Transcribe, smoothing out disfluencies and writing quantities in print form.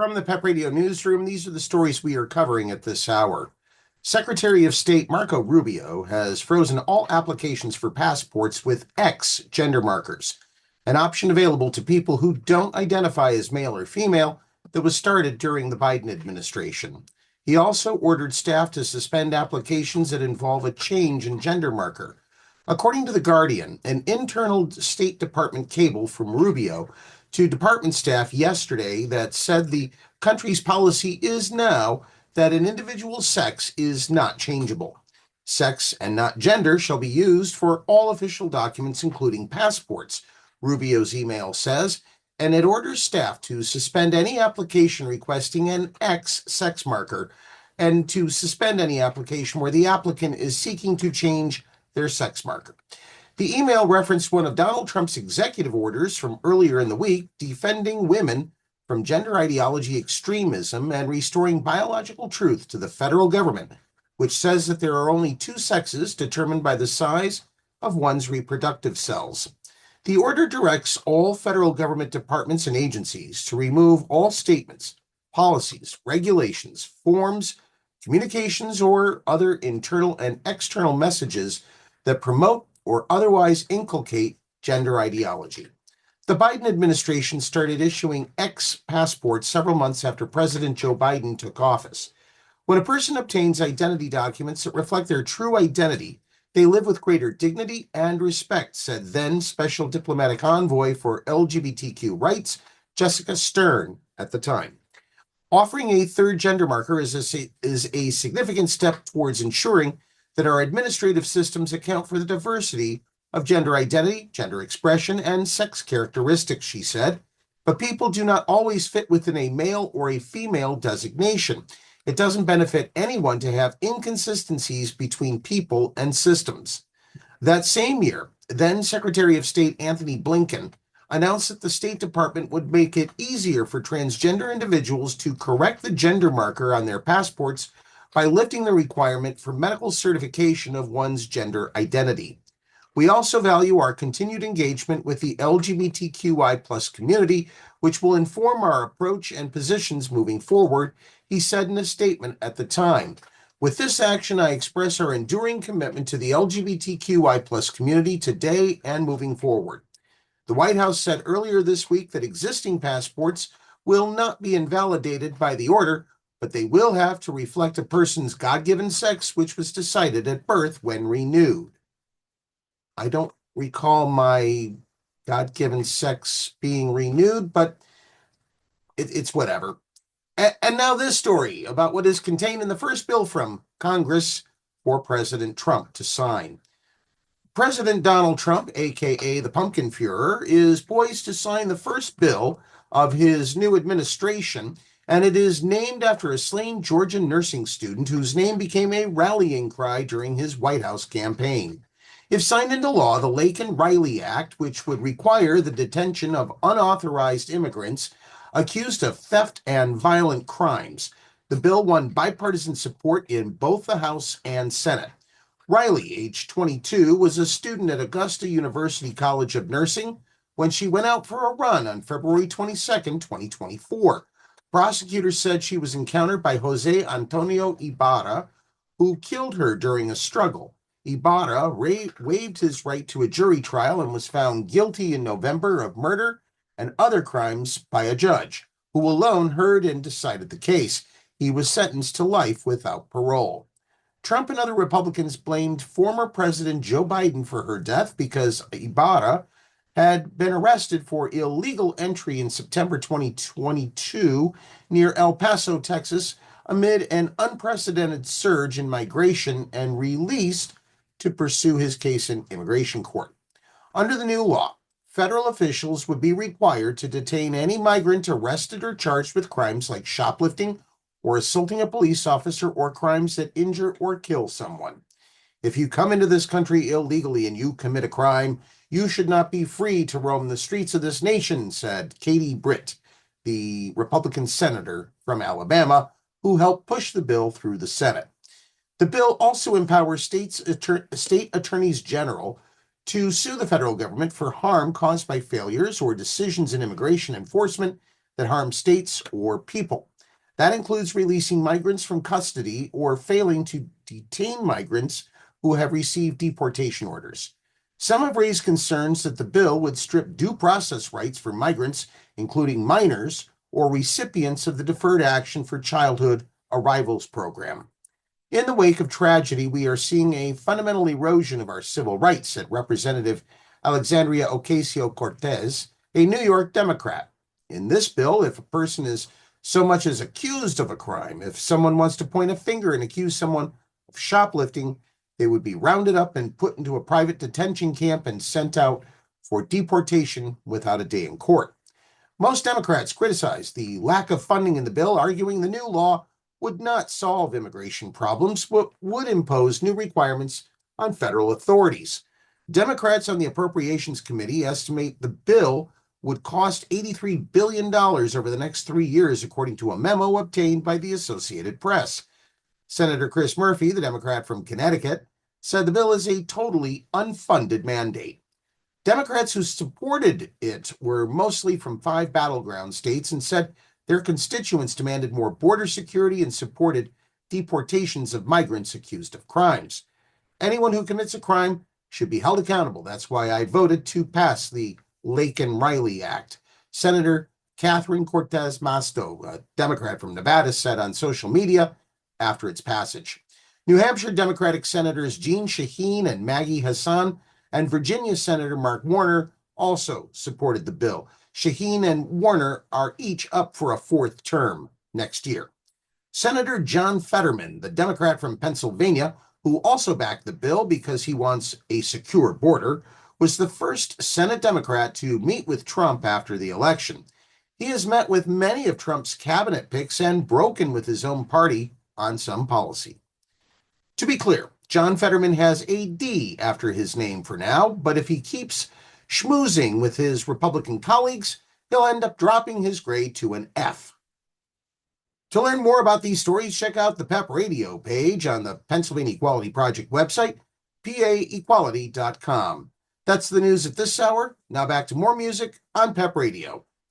From the PEP Radio Newsroom, these are the stories we are covering at this hour. Secretary of State Marco Rubio has frozen all applications for passports with X gender markers, an option available to people who don't identify as male or female that was started during the Biden administration. He also ordered staff to suspend applications that involve a change in gender marker. According to The Guardian, an internal State Department cable from Rubio to department staff yesterday that said the country's policy is now that an individual's sex is not changeable. Sex and not gender shall be used for all official documents, including passports, Rubio's email says, and it orders staff to suspend any application requesting an X sex marker and to suspend any application where the applicant is seeking to change their sex marker. The email referenced one of Donald Trump's executive orders from earlier in the week defending women from gender ideology extremism and restoring biological truth to the federal government, which says that there are only two sexes determined by the size of one's reproductive cells. The order directs all federal government departments and agencies to remove all statements, policies, regulations, forms, communications, or other internal and external messages that promote or otherwise inculcate gender ideology. The Biden administration started issuing X passports several months after President Joe Biden took office. When a person obtains identity documents that reflect their true identity, they live with greater dignity and respect, said then Special Diplomatic Envoy for LGBTQ rights, Jessica Stern, at the time. Offering a third gender marker is a significant step towards ensuring that our administrative systems account for the diversity of gender identity, gender expression, and sex characteristics, she said. But people do not always fit within a male or a female designation. It doesn't benefit anyone to have inconsistencies between people and systems. That same year, then Secretary of State Anthony Blinken announced that the State Department would make it easier for transgender individuals to correct the gender marker on their passports by lifting the requirement for medical certification of one's gender identity. We also value our continued engagement with the LGBTQI+ community, which will inform our approach and positions moving forward, he said in a statement at the time. With this action, I express our enduring commitment to the LGBTQI+ community today and moving forward. The White House said earlier this week that existing passports will not be invalidated by the order, but they will have to reflect a person's God-given sex, which was decided at birth when renewed. I don't recall my God-given sex being renewed, but it's whatever. And now this story about what is contained in the first bill from Congress for President Trump to sign. President Donald Trump, a.k.a. the Pumpkin Führer, is poised to sign the first bill of his new administration, and it is named after a slain Georgian nursing student whose name became a rallying cry during his White House campaign. If signed into law, the Laken-Riley Act, which would require the detention of unauthorized immigrants accused of theft and violent crimes, the bill won bipartisan support in both the House and Senate. Riley, age 22, was a student at Augusta University College of Nursing when she went out for a run on February 22, 2024. Prosecutors said she was encountered by Jose Antonio Ibarra, who killed her during a struggle. Ibarra waived his right to a jury trial and was found guilty in November of murder and other crimes by a judge, who alone heard and decided the case. He was sentenced to life without parole. Trump and other Republicans blamed former President Joe Biden for her death because Ibarra had been arrested for illegal entry in September 2022 near El Paso, Texas, amid an unprecedented surge in migration and released to pursue his case in immigration court. Under the new law, federal officials would be required to detain any migrant arrested or charged with crimes like shoplifting or assaulting a police officer or crimes that injure or kill someone. If you come into this country illegally and you commit a crime, you should not be free to roam the streets of this nation, said Katie Britt, the Republican senator from Alabama, who helped push the bill through the Senate. The bill also empowers state attorneys general to sue the federal government for harm caused by failures or decisions in immigration enforcement that harm states or people. That includes releasing migrants from custody or failing to detain migrants who have received deportation orders. Some have raised concerns that the bill would strip due process rights for migrants, including minors or recipients of the Deferred Action for Childhood Arrivals program. In the wake of tragedy, we are seeing a fundamental erosion of our civil rights, said Representative Alexandria Ocasio-Cortez, a New York Democrat. In this bill, if a person is so much as accused of a crime, if someone wants to point a finger and accuse someone of shoplifting, they would be rounded up and put into a private detention camp and sent out for deportation without a day in court. Most Democrats criticized the lack of funding in the bill, arguing the new law would not solve immigration problems, but would impose new requirements on federal authorities. Democrats on the Appropriations Committee estimate the bill would cost $83 billion over the next 3 years, according to a memo obtained by the Associated Press. Senator Chris Murphy, the Democrat from Connecticut, said the bill is a totally unfunded mandate. Democrats who supported it were mostly from 5 battleground states and said their constituents demanded more border security and supported deportations of migrants accused of crimes. Anyone who commits a crime should be held accountable. That's why I voted to pass the Lake and Riley Act. Senator Catherine Cortez Masto, a Democrat from Nevada, said on social media after its passage. New Hampshire Democratic Senators Jean Shaheen and Maggie Hassan and Virginia Senator Mark Warner also supported the bill. Shaheen and Warner are each up for a 4th term next year. Senator John Fetterman, the Democrat from Pennsylvania, who also backed the bill because he wants a secure border, was the first Senate Democrat to meet with Trump after the election. He has met with many of Trump's cabinet picks and broken with his own party on some policy. To be clear, John Fetterman has a D after his name for now, but if he keeps schmoozing with his Republican colleagues, he'll end up dropping his grade to an F. To learn more about these stories, check out the PEP Radio page on the Pennsylvania Equality Project website, paequality.com. That's the news at this hour. Now back to more music on PEP Radio.